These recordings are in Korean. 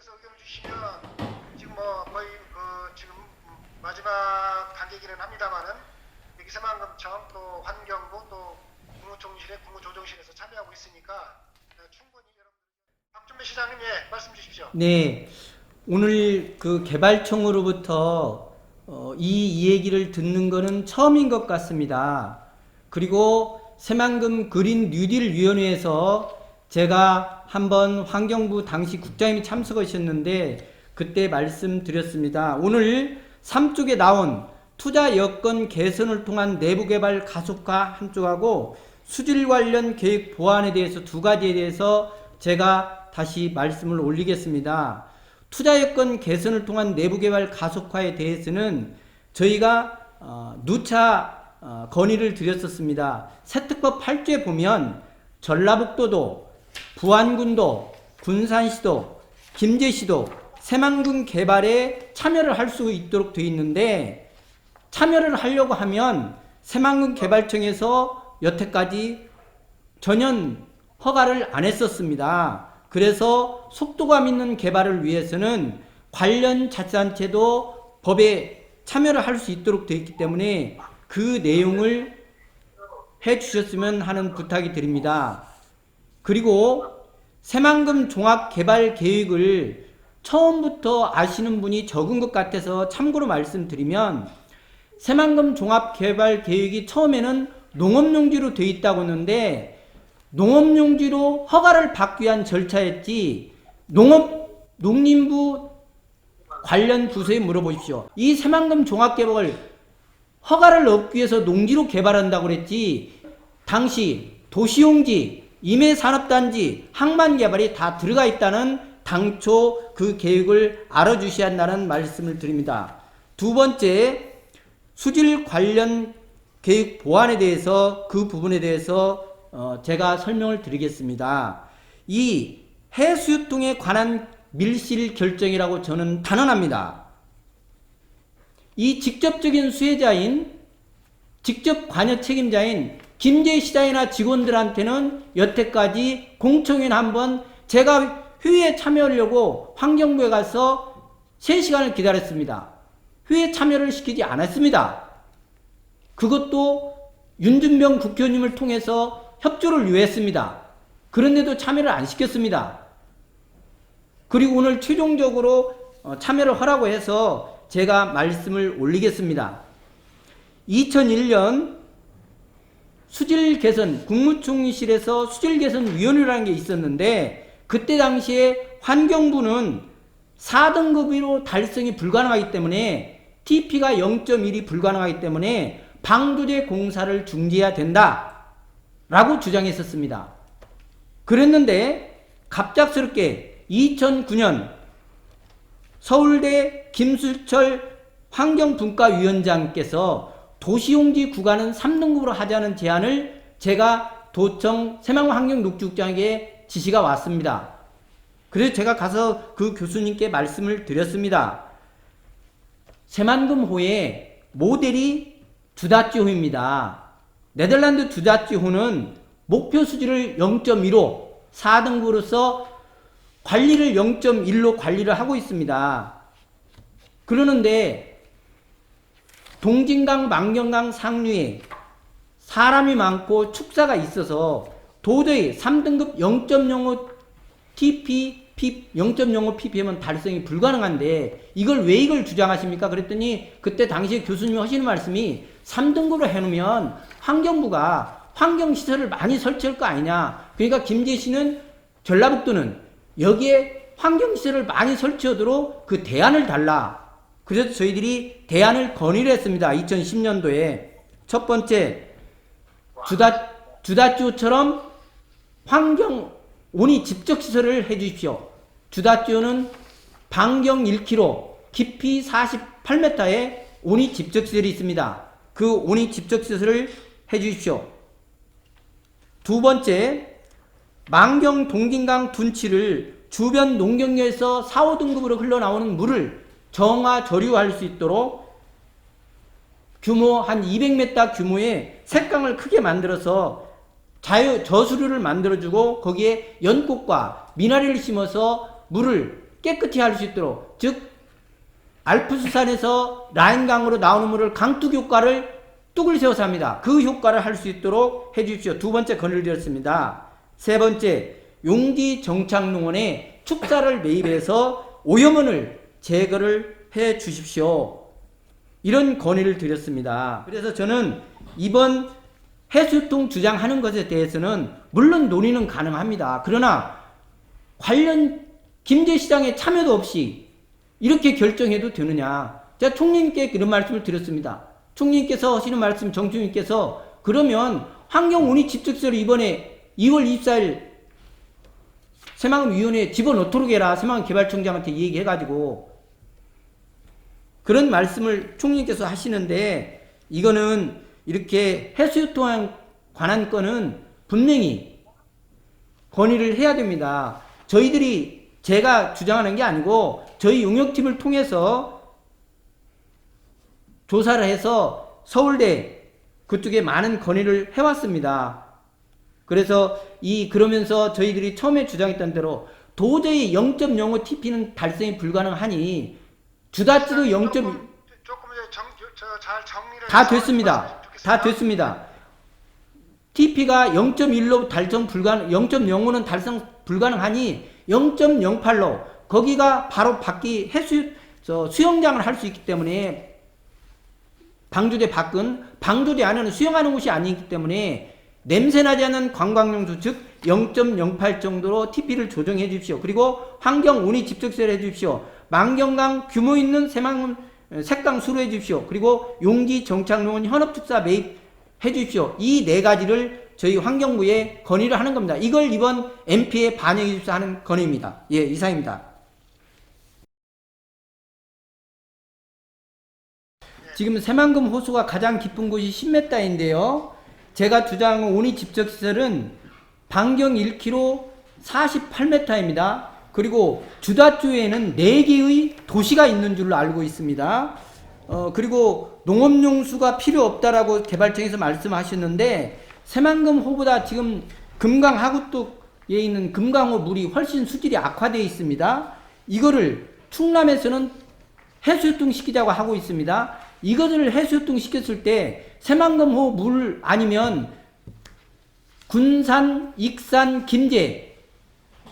대해서 의견을 주시면 지금 뭐 거의 지금 마지막 단계이기는 합니다만은 여기 새만금청 또 환경부 또 국무총리실에 국무조정실에서 참여하고 있으니까 충분히 여러분. 박준배 시장님, 예, 말씀 주십시오. 네, 오늘 그 개발청으로부터 이 얘기를 듣는 거는 처음인 것 같습니다. 그리고 새만금 그린 뉴딜 위원회에서 제가 한번 환경부 당시 국장님이 참석하셨는데 그때 말씀드렸습니다. 오늘 3쪽에 나온 투자 여건 개선을 통한 내부개발 가속화 한쪽하고 수질 관련 계획 보완에 대해서 두 가지에 대해서 제가 다시 말씀을 올리겠습니다. 투자 여건 개선을 통한 내부개발 가속화에 대해서는 저희가 누차 건의를 드렸었습니다. 세특법 8조에 보면 전라북도도, 부안군도, 군산시도, 김제시도 새만금 개발에 참여를 할 수 있도록 되어 있는데 참여를 하려고 하면 새만금 개발청에서 여태까지 전혀 허가를 안 했었습니다. 그래서 속도감 있는 개발을 위해서는 관련 자치단체도 법에 참여를 할 수 있도록 되어 있기 때문에 그 내용을 해 주셨으면 하는 부탁이 드립니다. 그리고 새만금 종합개발계획을 처음부터 아시는 분이 적은 것 같아서 참고로 말씀드리면 새만금 종합개발계획이 처음에는 농업용지로 되어 있다고 했는데 농업용지로 허가를 받기 위한 절차였지 농림부 관련 부서에 물어보십시오. 이 새만금 종합개발을 허가를 얻기 위해서 농지로 개발한다고 그랬지 당시 도시용지, 임해산업단지, 항만개발이 다 들어가 있다는 당초 그 계획을 알아주셔야 한다는 말씀을 드립니다. 두 번째, 수질 관련 계획 보완에 대해서 그 부분에 대해서 제가 설명을 드리겠습니다. 이 해수유통에 관한 밀실 결정이라고 저는 단언합니다. 이 직접적인 수혜자인 직접 관여 책임자인 김제 시장이나 직원들한테는 여태까지 공청회는 한번 제가 회의에 참여하려고 환경부에 가서 3시간을 기다렸습니다. 회의에 참여를 시키지 않았습니다. 그것도 윤준병 국회의원님을 통해서 협조를 요했습니다. 그런데도 참여를 안 시켰습니다. 그리고 오늘 최종적으로 참여를 하라고 해서 제가 말씀을 올리겠습니다. 2001년 수질개선 국무총리실에서 수질개선위원회라는 게 있었는데 그때 당시에 환경부는 4등급으로 달성이 불가능하기 때문에 TP가 0.1이 불가능하기 때문에 방부제 공사를 중지해야 된다 라고 주장했었습니다. 그랬는데 갑작스럽게 2009년 서울대 김수철 환경분과위원장께서 도시용지 구간은 3등급으로 하자는 제안을 제가 도청 새만금 환경녹지국장에게 지시가 왔습니다. 그래서 제가 가서 그 교수님께 말씀을 드렸습니다. 새만금호의 모델이 두다찌호입니다. 네덜란드 두다찌호는 목표 수질을 0.15 4등급으로서 관리를 0.1로 관리를 하고 있습니다. 그러는데 동진강, 만경강 상류에 사람이 많고 축사가 있어서 도저히 3등급 0.05 ppm은 달성이 불가능한데 이걸 왜 이걸 주장하십니까? 그랬더니 그때 당시에 교수님이 하시는 말씀이 3등급으로 해놓으면 환경부가 환경시설을 많이 설치할 거 아니냐. 그러니까 김제시는 전라북도는 여기에 환경시설을 많이 설치하도록 그 대안을 달라. 그래서 저희들이 대안을 건의를 했습니다. 2010년도에. 첫 번째, 주다찌호처럼 환경 온이 집적시설을 해주십시오. 주다찌호는 반경 1km, 깊이 48m에 온이 집적시설이 있습니다. 그 온이 집적시설을 해주십시오. 두 번째, 만경 동진강 둔치를 주변 농경로에서 4, 5등급으로 흘러나오는 물을 정화 저류할 수 있도록 규모 한 200m 규모의 색강을 크게 만들어서 저수류를 만들어주고 거기에 연꽃과 미나리를 심어서 물을 깨끗이 할 수 있도록, 즉 알프스산에서 라인강으로 나오는 물을 강뚝 효과를 뚝을 세워서 합니다. 그 효과를 할 수 있도록 해주십시오. 두 번째 건의를 드렸습니다. 세 번째, 용지 정착농원에 축사를 매입해서 오염원을 제거를 해 주십시오. 이런 건의를 드렸습니다. 그래서 저는 이번 해수통 주장하는 것에 대해서는 물론 논의는 가능합니다. 그러나 관련 김제시장의 참여도 없이 이렇게 결정해도 되느냐. 제가 총리님께 그런 말씀을 드렸습니다. 총리님께서 하시는 말씀, 정주님께서 그러면 환경운이 집특서를 이번에 2월 24일 새만금위원회에 집어넣도록 해라. 새만금개발청장한테 얘기해가지고 그런 말씀을 총리님께서 하시는데, 이거는 이렇게 해수유통에 관한 건은 분명히 건의를 해야 됩니다. 저희들이 제가 주장하는 게 아니고 저희 용역팀을 통해서 조사를 해서 서울대 그쪽에 많은 건의를 해왔습니다. 그래서 그러면서 저희들이 처음에 주장했던 대로 도저히 0.05 TP는 달성이 불가능하니 주다지도 0. 조금 잘 정리를 다 됐습니다. 다 됐습니다. TP가 0.1로 달성 불가능, 0.05는 달성 불가능하니 0.08로 거기가 바로 밖이 수영장을 할 수 있기 때문에 방조제 밖은 방조제 안에는 수영하는 곳이 아니기 때문에 냄새나지 않는 관광용수, 즉 0.08 정도로 TP를 조정해 주십시오. 그리고 환경운이 집적세를 해 주십시오. 만경강 규모 있는 색강 수로해 주십시오. 그리고 용지 정착농원 현업축사 매입해 주십시오. 이 네 가지를 저희 환경부에 건의를 하는 겁니다. 이걸 이번 MP에 반영해 주십시오 하는 건의입니다. 예, 이상입니다. 지금 새만금 호수가 가장 깊은 곳이 10m인데요. 제가 주장한 온이 집적시설은 반경 1km 48m입니다. 그리고 주다주에는 4개의 도시가 있는 줄로 알고 있습니다. 그리고 농업용수가 필요 없다라고 개발청에서 말씀하셨는데, 새만금 호보다 지금 금강 하구뚝에 있는 금강호 물이 훨씬 수질이 악화되어 있습니다. 이거를 충남에서는 해수유통 시키자고 하고 있습니다. 이것을 해수유통 시켰을 때 새만금호 물 아니면 군산, 익산, 김제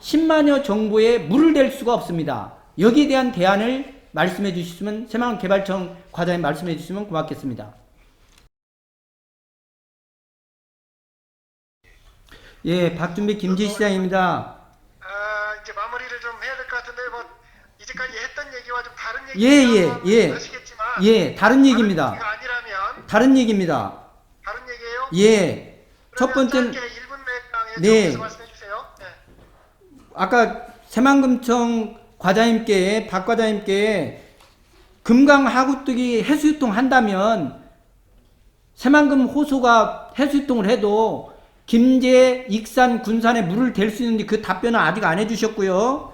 10만여 정도의 물을 댈 수가 없습니다. 여기에 대한 대안을 말씀해 주시면, 새만금개발청 과장님 말씀해 주시면 고맙겠습니다. 예, 박준배 김제시장입니다. 이제 마무리를 좀 해야 될 것 같은데, 뭐 이제까지 했던 얘기와 좀 다른 얘기 하시겠지만, 예, 다른 얘기입니다. 다른 얘기가 아니라면 다른 얘기입니다. 다른 얘기예요? 예, 첫 번째는 1분 내에 네. 말씀해 주세요. 네. 아까 새만금청 과장님께, 박 과장님께 금강 하구뚝이 해수유통 한다면 새만금 호수가 해수유통을 해도 김제, 익산, 군산에 물을 댈 수 있는지 그 답변은 아직 안 해주셨고요.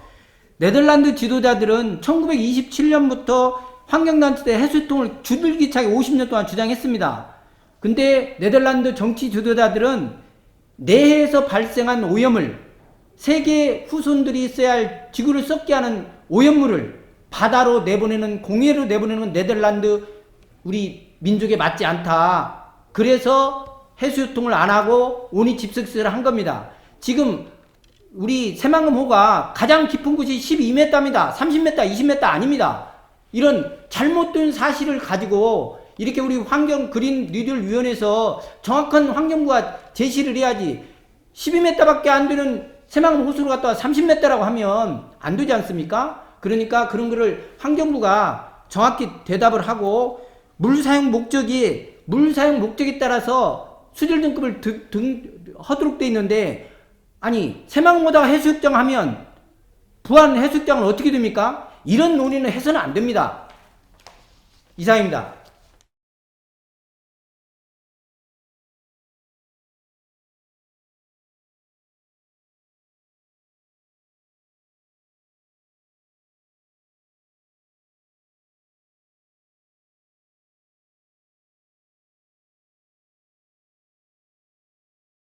네덜란드 지도자들은 1927년부터 환경단체 해수유통을 줄기차게 50년 동안 주장했습니다. 근데 네덜란드 정치 지도자들은 내해에서 발생한 오염을 세계 후손들이 있어야 할 지구를 썩게 하는 오염물을 바다로 내보내는, 공해로 내보내는 네덜란드 우리 민족에 맞지 않다. 그래서 해수유통을 안 하고 온이 집석시설을 한 겁니다. 지금 우리 새만금호가 가장 깊은 곳이 12m입니다. 30m, 20m 아닙니다. 이런 잘못된 사실을 가지고 이렇게 우리 환경 그린 뉴딜 위원회에서 정확한 환경부가 제시를 해야지, 12m밖에 안 되는 새만금 호수를 갖다가 30m라고 하면 안 되지 않습니까? 그러니까 그런 거를 환경부가 정확히 대답을 하고, 물 사용 목적에 따라서 수질 등급을 하도록 돼 있는데, 아니 새만금호다가 해수욕장 하면 부안 해수욕장은 어떻게 됩니까? 이런 논의는 해서는 안 됩니다. 이상입니다.